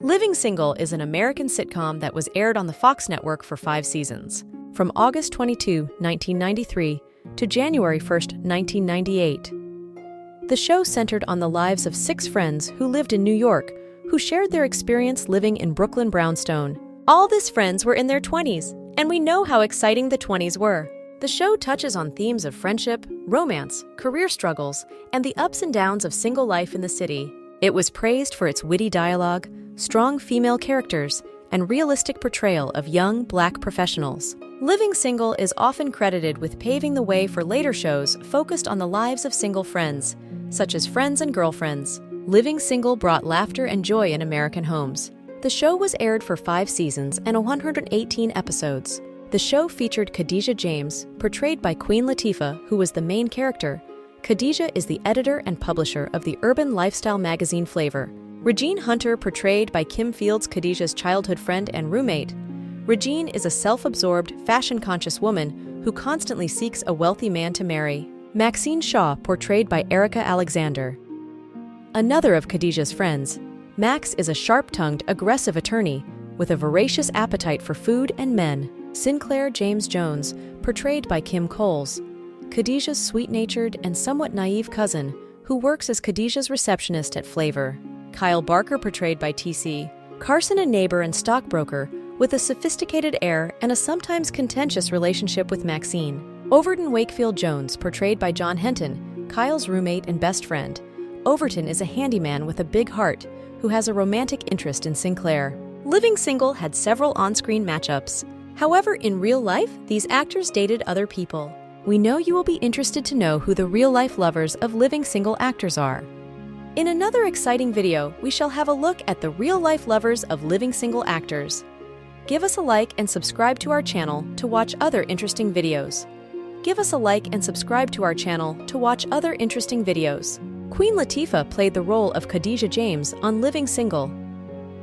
Living Single is an American sitcom that was aired on the Fox network for 5 seasons, from August 22, 1993 to January 1, 1998. The show centered on the lives of 6 friends who lived in New York, who shared their experience living in Brooklyn brownstone. All these friends were in their 20s, and we know how exciting the 20s were. The show touches on themes of friendship, romance, career struggles, and the ups and downs of single life in the city. It was praised for its witty dialogue, strong female characters, and realistic portrayal of young Black professionals. Living Single is often credited with paving the way for later shows focused on the lives of single friends, such as Friends and Girlfriends. Living Single brought laughter and joy in American homes. The show was aired for 5 seasons and 118 episodes. The show featured Khadijah James, portrayed by Queen Latifah, who was the main character. Khadijah is the editor and publisher of the urban lifestyle magazine Flavor. Regine Hunter, portrayed by Kim Fields, Khadijah's childhood friend and roommate. Regine is a self-absorbed, fashion-conscious woman who constantly seeks a wealthy man to marry. Maxine Shaw, portrayed by Erica Alexander. Another of Khadijah's friends, Max is a sharp-tongued, aggressive attorney with a voracious appetite for food and men. Sinclair James Jones, portrayed by Kim Coles, Khadijah's sweet-natured and somewhat naive cousin who works as Khadijah's receptionist at Flavor. Kyle Barker, portrayed by TC, Carson, a neighbor and stockbroker with a sophisticated air and a sometimes contentious relationship with Maxine. Overton Wakefield Jones, portrayed by John Henton, Kyle's roommate and best friend. Overton is a handyman with a big heart who has a romantic interest in Sinclair. Living Single had several on-screen matchups. However, in real life, these actors dated other people. We know you will be interested to know who the real-life lovers of Living Single actors are. In another exciting video, we shall have a look at the real-life lovers of Living Single actors. Give us a like and subscribe to our channel to watch other interesting videos. Give us a like and subscribe to our channel to watch other interesting videos. Queen Latifah played the role of Khadijah James on Living Single.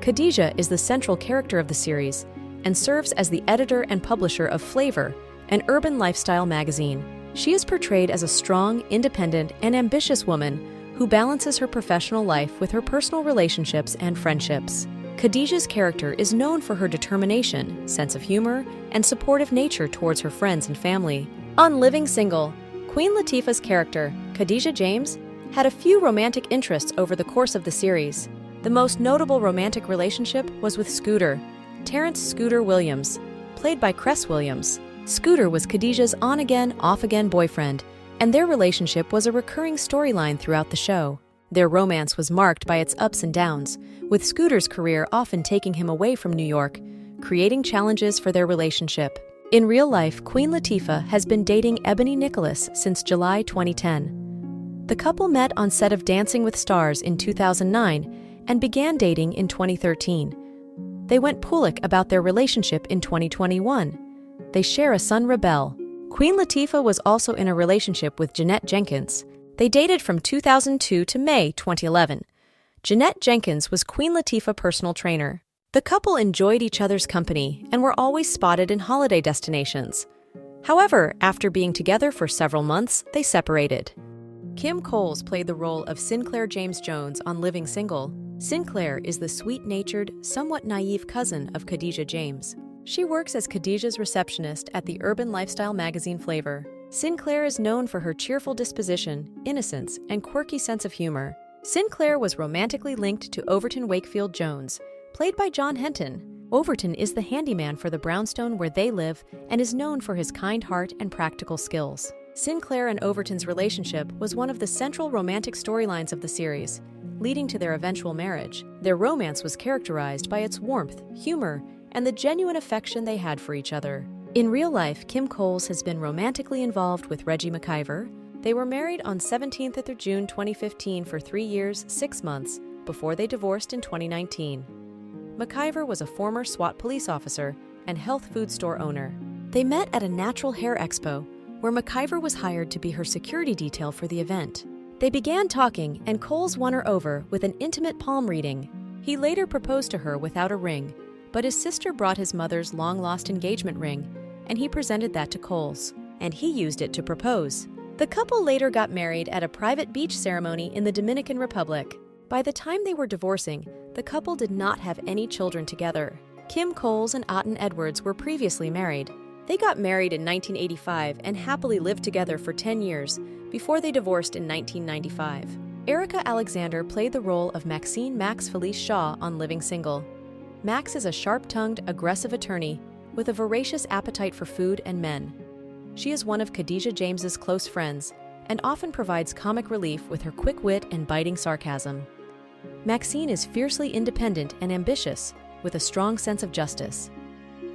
Khadijah is the central character of the series and serves as the editor and publisher of Flavor, an urban lifestyle magazine. She is portrayed as a strong, independent, and ambitious woman who balances her professional life with her personal relationships and friendships. Khadijah's character is known for her determination, sense of humor, and supportive nature towards her friends and family. On Living Single, Queen Latifah's character, Khadijah James, had a few romantic interests over the course of the series. The most notable romantic relationship was with Scooter, Terrence Scooter Williams, played by Cress Williams. Scooter was Khadijah's on-again, off-again boyfriend, and their relationship was a recurring storyline throughout the show. Their romance was marked by its ups and downs, with Scooter's career often taking him away from New York, creating challenges for their relationship. In real life, Queen Latifah has been dating Ebony Nicholas since July 2010. The couple met on set of Dancing with Stars in 2009 and began dating in 2013. They went public about their relationship in 2021. They share a son, Rebel. Queen Latifah was also in a relationship with Jeanette Jenkins. They dated from 2002 to May 2011. Jeanette Jenkins was Queen Latifah's personal trainer. The couple enjoyed each other's company and were always spotted in holiday destinations. However, after being together for several months, they separated. Kim Coles played the role of Sinclair James Jones on Living Single. Sinclair is the sweet-natured, somewhat naive cousin of Khadijah James. She works as Khadijah's receptionist at the urban lifestyle magazine Flavor. Sinclair is known for her cheerful disposition, innocence, and quirky sense of humor. Sinclair was romantically linked to Overton Wakefield Jones, played by John Henton. Overton is the handyman for the brownstone where they live and is known for his kind heart and practical skills. Sinclair and Overton's relationship was one of the central romantic storylines of the series, leading to their eventual marriage. Their romance was characterized by its warmth, humor, and the genuine affection they had for each other. In real life, Kim Coles has been romantically involved with Reggie McIver. They were married on 17th of June 2015 for 3 years, 6 months, before they divorced in 2019. McIver was a former SWAT police officer and health food store owner. They met at a natural hair expo, where McIver was hired to be her security detail for the event. They began talking, and Coles won her over with an intimate palm reading. He later proposed to her without a ring, but his sister brought his mother's long-lost engagement ring, and he presented that to Coles, and he used it to propose. The couple later got married at a private beach ceremony in the Dominican Republic. By the time they were divorcing, The couple did not have any children together. Kim Coles and Otten Edwards were previously married. They got married in 1985 and happily lived together for 10 years before they divorced in 1995. Erika Alexander played the role of Maxine Max Felice Shaw on Living Single. Max is a sharp-tongued, aggressive attorney with a voracious appetite for food and men. She is one of Khadijah James's close friends and often provides comic relief with her quick wit and biting sarcasm. Maxine is fiercely independent and ambitious, with a strong sense of justice.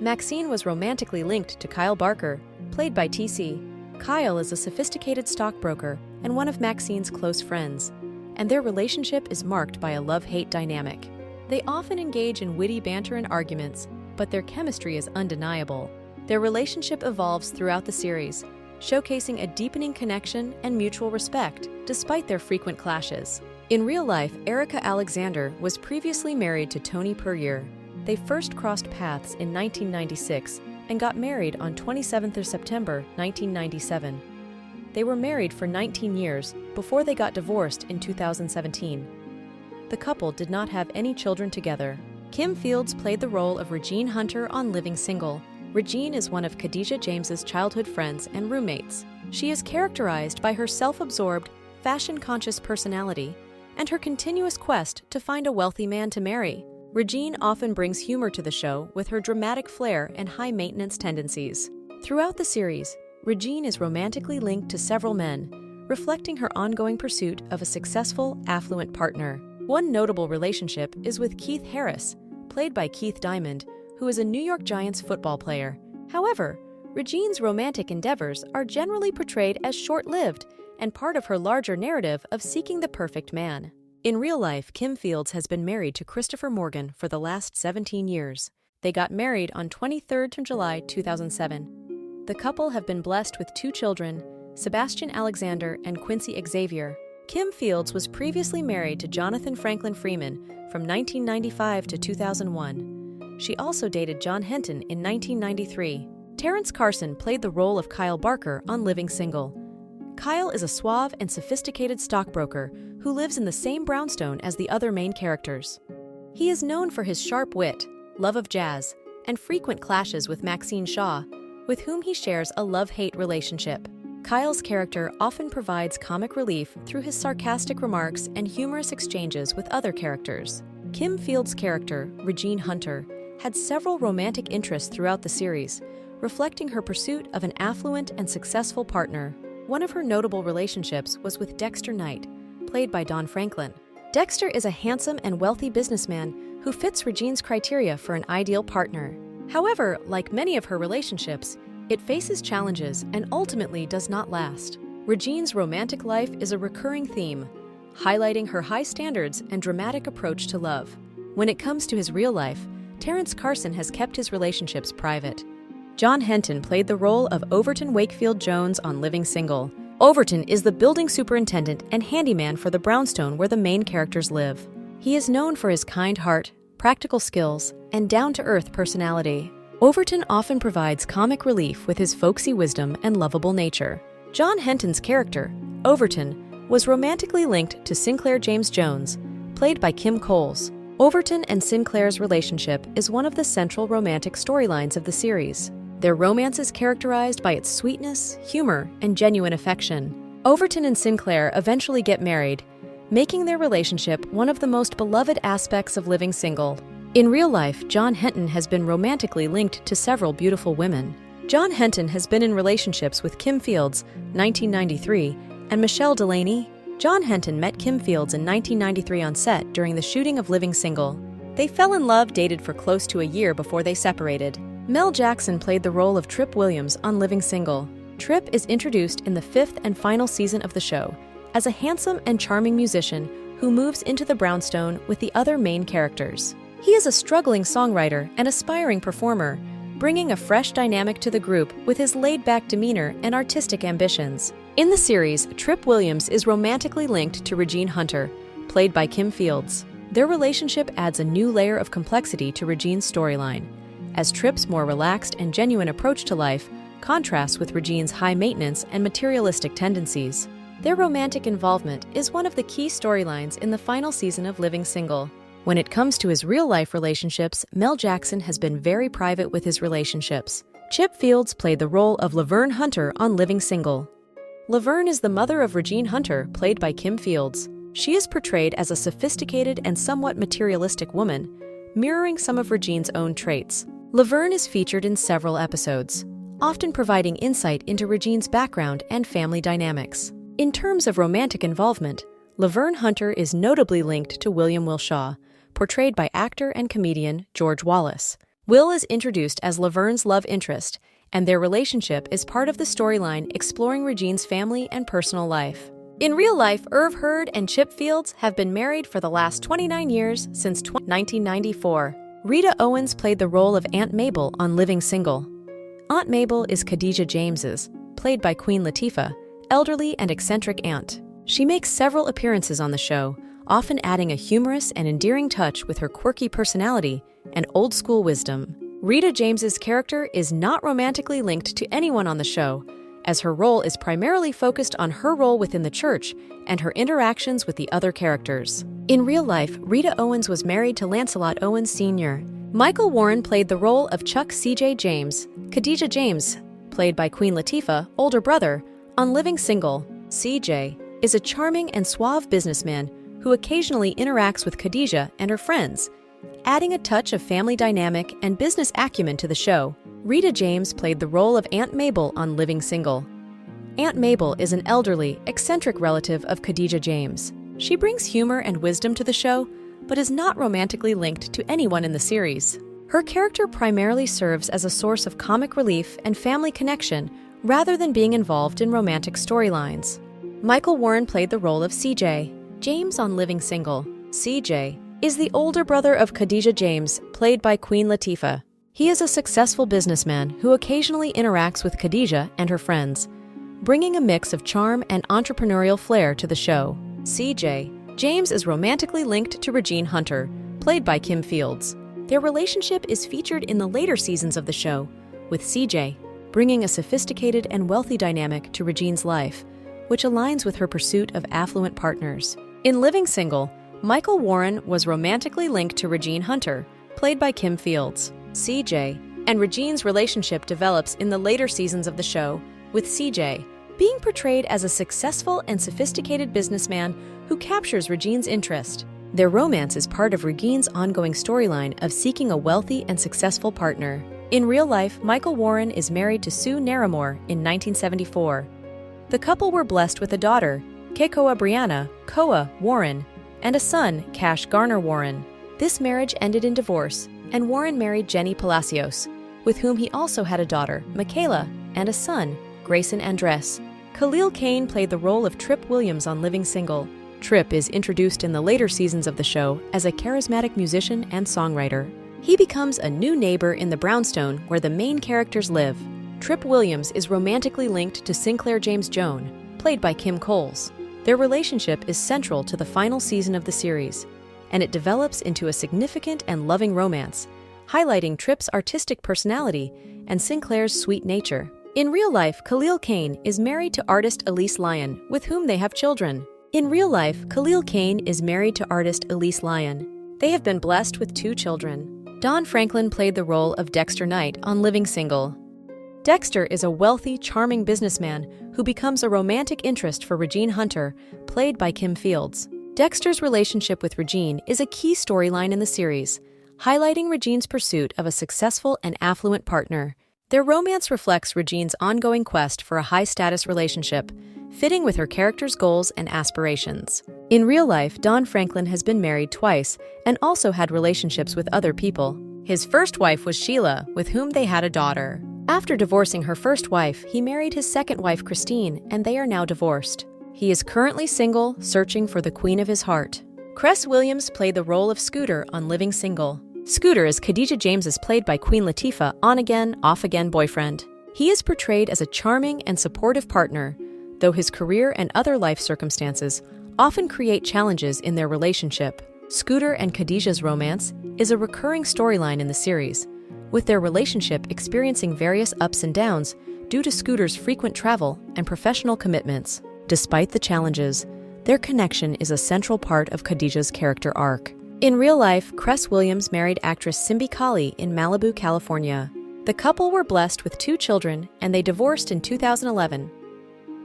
Maxine was romantically linked to Kyle Barker, played by TC. Kyle is a sophisticated stockbroker and one of Maxine's close friends, and their relationship is marked by a love-hate dynamic. They often engage in witty banter and arguments, but their chemistry is undeniable. Their relationship evolves throughout the series, showcasing a deepening connection and mutual respect, despite their frequent clashes. In real life, Erika Alexander was previously married to Tony Puryear. They first crossed paths in 1996 and got married on 27th of September 1997. They were married for 19 years before they got divorced in 2017. The couple did not have any children together. Kim Fields played the role of Regine Hunter on Living Single. Regine is one of Khadijah James's childhood friends and roommates. She is characterized by her self-absorbed, fashion-conscious personality and her continuous quest to find a wealthy man to marry. Regine often brings humor to the show with her dramatic flair and high-maintenance tendencies. Throughout the series, Regine is romantically linked to several men, reflecting her ongoing pursuit of a successful, affluent partner. One notable relationship is with Keith Harris, played by Keith Diamond, who is a New York Giants football player. However, Regine's romantic endeavors are generally portrayed as short-lived and part of her larger narrative of seeking the perfect man. In real life, Kim Fields has been married to Christopher Morgan for the last 17 years. They got married on 23rd of July 2007. The couple have been blessed with 2 children, Sebastian Alexander and Quincy Xavier. Kim Fields was previously married to Jonathan Franklin Freeman from 1995 to 2001. She also dated John Henton in 1993. Terrence Carson played the role of Kyle Barker on Living Single. Kyle is a suave and sophisticated stockbroker who lives in the same brownstone as the other main characters. He is known for his sharp wit, love of jazz, and frequent clashes with Maxine Shaw, with whom he shares a love-hate relationship. Kyle's character often provides comic relief through his sarcastic remarks and humorous exchanges with other characters. Kim Fields' character, Regine Hunter, had several romantic interests throughout the series, reflecting her pursuit of an affluent and successful partner. One of her notable relationships was with Dexter Knight, played by Don Franklin. Dexter is a handsome and wealthy businessman who fits Regine's criteria for an ideal partner. However, like many of her relationships, it faces challenges and ultimately does not last. Regine's romantic life is a recurring theme, highlighting her high standards and dramatic approach to love. When it comes to his real life, Terrence Carson has kept his relationships private. John Henton played the role of Overton Wakefield Jones on Living Single. Overton is the building superintendent and handyman for the brownstone where the main characters live. He is known for his kind heart, practical skills, and down-to-earth personality. Overton often provides comic relief with his folksy wisdom and lovable nature. John Henton's character, Overton, was romantically linked to Sinclair James Jones, played by Kim Coles. Overton and Sinclair's relationship is one of the central romantic storylines of the series. Their romance is characterized by its sweetness, humor, and genuine affection. Overton and Sinclair eventually get married, making their relationship one of the most beloved aspects of Living Single. In real life, John Henton has been romantically linked to several beautiful women. John Henton has been in relationships with Kim Fields, 1993, and Michelle Delaney. John Henton met Kim Fields in 1993 on set during the shooting of Living Single. They fell in love, dated for close to a year before they separated. Mel Jackson played the role of Trip Williams on Living Single. Trip is introduced in the 5th and final season of the show as a handsome and charming musician who moves into the brownstone with the other main characters. He is a struggling songwriter and aspiring performer, bringing a fresh dynamic to the group with his laid-back demeanor and artistic ambitions. In the series, Trip Williams is romantically linked to Regine Hunter, played by Kim Fields. Their relationship adds a new layer of complexity to Regine's storyline, as Trip's more relaxed and genuine approach to life contrasts with Regine's high maintenance and materialistic tendencies. Their romantic involvement is one of the key storylines in the final season of Living Single. When it comes to his real-life relationships, Mel Jackson has been very private with his relationships. Chip Fields played the role of Laverne Hunter on Living Single. Laverne is the mother of Regine Hunter, played by Kim Fields. She is portrayed as a sophisticated and somewhat materialistic woman, mirroring some of Regine's own traits. Laverne is featured in several episodes, often providing insight into Regine's background and family dynamics. In terms of romantic involvement, Laverne Hunter is notably linked to William Wilshaw, portrayed by actor and comedian George Wallace. Will is introduced as Laverne's love interest, and their relationship is part of the storyline exploring Regine's family and personal life. In real life, Irv Hurd and Chip Fields have been married for the last 29 years since 1994. Rita Owens played the role of Aunt Mabel on Living Single. Aunt Mabel is Khadijah James's, played by Queen Latifah, elderly and eccentric aunt. She makes several appearances on the show, often adding a humorous and endearing touch with her quirky personality and old-school wisdom. Rita James's character is not romantically linked to anyone on the show, as her role is primarily focused on her role within the church and her interactions with the other characters. In real life, Rita Owens was married to Lancelot Owens Sr. Michael Warren played the role of Chuck C.J. James, Khadijah James, played by Queen Latifah, older brother, on Living Single. C.J. is a charming and suave businessman who occasionally interacts with Khadijah and her friends, adding a touch of family dynamic and business acumen to the show. Rita James played the role of Aunt Mabel on Living Single. Aunt Mabel is an elderly, eccentric relative of Khadijah James. She brings humor and wisdom to the show, but is not romantically linked to anyone in the series. Her character primarily serves as a source of comic relief and family connection rather than being involved in romantic storylines. Michael Warren played the role of C.J. James on Living Single. C.J. is the older brother of Khadijah James, played by Queen Latifah. He is a successful businessman who occasionally interacts with Khadijah and her friends, bringing a mix of charm and entrepreneurial flair to the show. C.J. James is romantically linked to Regine Hunter, played by Kim Fields. Their relationship is featured in the later seasons of the show, with C.J. bringing a sophisticated and wealthy dynamic to Regine's life, which aligns with her pursuit of affluent partners. In Living Single, Michael Warren was romantically linked to Regine Hunter, played by Kim Fields. C.J. and Regine's relationship develops in the later seasons of the show, with C.J. being portrayed as a successful and sophisticated businessman who captures Regine's interest. Their romance is part of Regine's ongoing storyline of seeking a wealthy and successful partner. In real life, Michael Warren is married to Sue Naramore in 1974. The couple were blessed with a daughter, Kekoa Brianna Koa Warren, and a son, Cash Garner Warren. This marriage ended in divorce, and Warren married Jenny Palacios, with whom he also had a daughter, Michaela, and a son, Grayson Andres. Khalil Kain played the role of Trip Williams on Living Single. Trip is introduced in the later seasons of the show as a charismatic musician and songwriter. He becomes a new neighbor in the brownstone where the main characters live. Trip Williams is romantically linked to Sinclair James Joan, played by Kim Coles. Their relationship is central to the final season of the series, and it develops into a significant and loving romance, highlighting Trip's artistic personality and Sinclair's sweet nature. In real life, Khalil Kain is married to artist Elise Lyon, with whom they have children. In real life, Khalil Kain is married to artist Elise Lyon. They have been blessed with 2 children. Don Franklin played the role of Dexter Knight on Living Single. Dexter is a wealthy, charming businessman who becomes a romantic interest for Regine Hunter, played by Kim Fields. Dexter's relationship with Regine is a key storyline in the series, highlighting Regine's pursuit of a successful and affluent partner. Their romance reflects Regine's ongoing quest for a high-status relationship, fitting with her character's goals and aspirations. In real life, Don Franklin has been married twice and also had relationships with other people. His first wife was Sheila, with whom they had a daughter. After divorcing her first wife, he married his second wife, Christine, and they are now divorced. He is currently single, searching for the queen of his heart. Cress Williams played the role of Scooter on Living Single. Scooter is Khadijah James's, played by Queen Latifah, on-again, off-again boyfriend. He is portrayed as a charming and supportive partner, though his career and other life circumstances often create challenges in their relationship. Scooter and Khadijah's romance is a recurring storyline in the series, with their relationship experiencing various ups and downs due to Scooter's frequent travel and professional commitments. Despite the challenges, their connection is a central part of Khadijah's character arc. In real life, Cress Williams married actress Simbi Kali in Malibu, California. The couple were blessed with 2 children, and they divorced in 2011.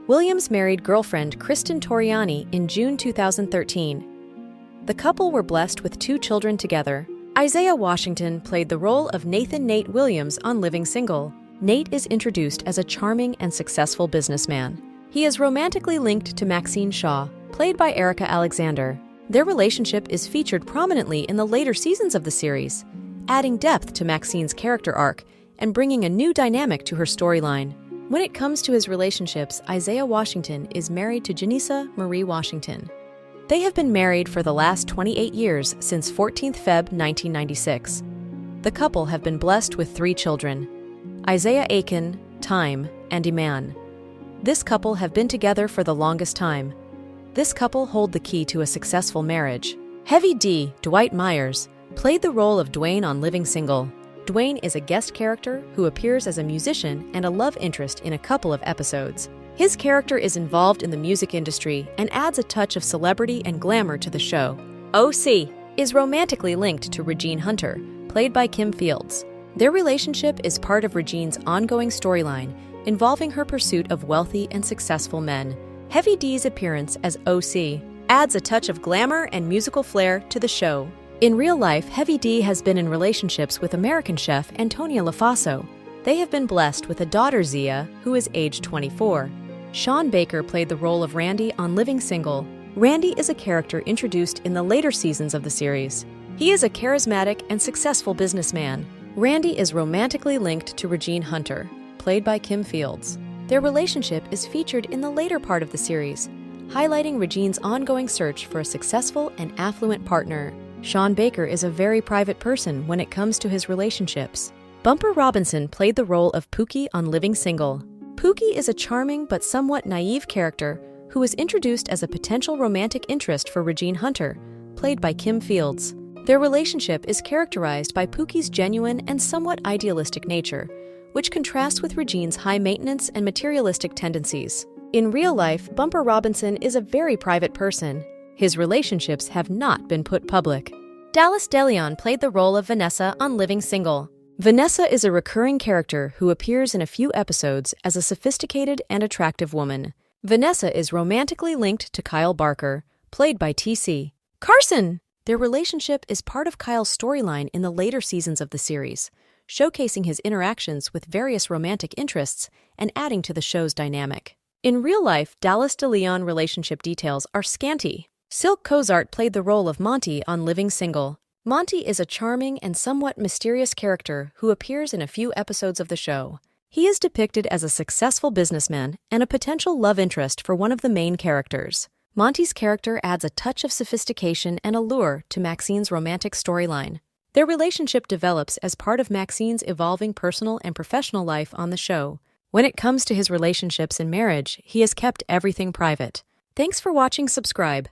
Williams married girlfriend Kristen Toriani in June 2013. The couple were blessed with 2 children together. Isaiah Washington played the role of Nathan Nate Williams on Living Single. Nate is introduced as a charming and successful businessman. He is romantically linked to Maxine Shaw, played by Erica Alexander. Their relationship is featured prominently in the later seasons of the series, adding depth to Maxine's character arc and bringing a new dynamic to her storyline. When it comes to his relationships, Isaiah Washington is married to Janissa Marie Washington. They have been married for the last 28 years since 14th Feb 1996. The couple have been blessed with 3 children, Isaiah Aiken, Time, and Iman. This couple have been together for the longest time. This couple hold the key to a successful marriage. Heavy D, Dwight Myers, played the role of Dwayne on Living Single. Dwayne is a guest character who appears as a musician and a love interest in a couple of episodes. His character is involved in the music industry and adds a touch of celebrity and glamour to the show. OC is romantically linked to Regine Hunter, played by Kim Fields. Their relationship is part of Regine's ongoing storyline, involving her pursuit of wealthy and successful men. Heavy D's appearance as OC adds a touch of glamour and musical flair to the show. In real life, Heavy D has been in relationships with American chef Antonia Lofaso. They have been blessed with a daughter, Zia, who is age 24. Sean Baker played the role of Randy on Living Single. Randy is a character introduced in the later seasons of the series. He is a charismatic and successful businessman. Randy is romantically linked to Regine Hunter, played by Kim Fields. Their relationship is featured in the later part of the series, highlighting Regine's ongoing search for a successful and affluent partner. Sean Baker is a very private person when it comes to his relationships. Bumper Robinson played the role of Pookie on Living Single. Pookie is a charming but somewhat naive character who was introduced as a potential romantic interest for Regine Hunter, played by Kim Fields. Their relationship is characterized by Pookie's genuine and somewhat idealistic nature, which contrasts with Regine's high-maintenance and materialistic tendencies. In real life, Bumper Robinson is a very private person. His relationships have not been put public. Dallas DeLeon played the role of Vanessa on Living Single. Vanessa is a recurring character who appears in a few episodes as a sophisticated and attractive woman. Vanessa is romantically linked to Kyle Barker, played by TC. Carson! Their relationship is part of Kyle's storyline in the later seasons of the series, showcasing his interactions with various romantic interests and adding to the show's dynamic. In real life, Dallas DeLeon relationship details are scanty. Silk Cozart played the role of Monty on Living Single. Monty is a charming and somewhat mysterious character who appears in a few episodes of the show. He is depicted as a successful businessman and a potential love interest for one of the main characters. Monty's character adds a touch of sophistication and allure to Maxine's romantic storyline. Their relationship develops as part of Maxine's evolving personal and professional life on the show. When it comes to his relationships and marriage, he has kept everything private. Thanks for watching. Subscribe.